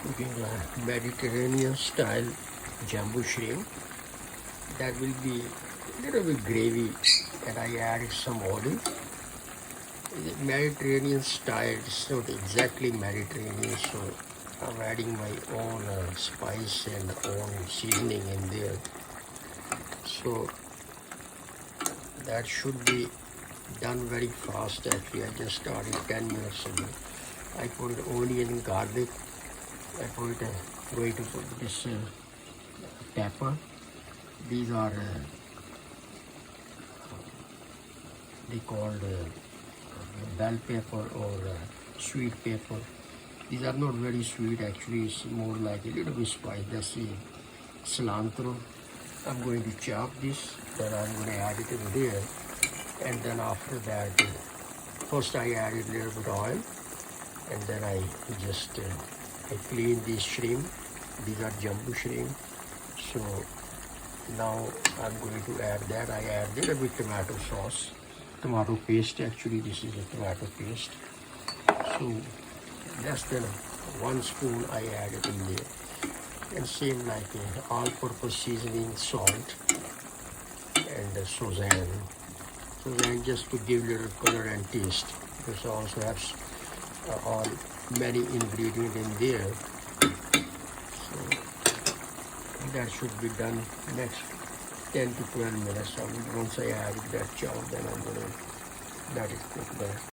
cooking a Mediterranean style jumbo shrimp. That will be a little bit gravy, and I added some olive. The Mediterranean style is not exactly Mediterranean, so I'm adding my own spice and own seasoning in there. So that should be done very fast. Actually, I just started 10 minutes ago. I put onion, garlic. I put going to put this pepper. These are they called bell pepper or sweet pepper. These are not very sweet. Actually, it's more like a little bit spice. That's the cilantro. I'm going to chop this. Then I'm going to add it in there. And then after that, first I added a little bit oil, and then I just I clean these shrimp. These are jumbo shrimp. So now I'm going to add that. I add a little bit tomato sauce, tomato paste. Actually, this is a tomato paste. So less than 1 spoon I added in there. And same like all-purpose seasoning, salt, and szone. Szone just to give little color and taste. This also has all many ingredients in there. So that should be done next 10 to 12 minutes. Once I add that chop, then I'm going to let it cook there.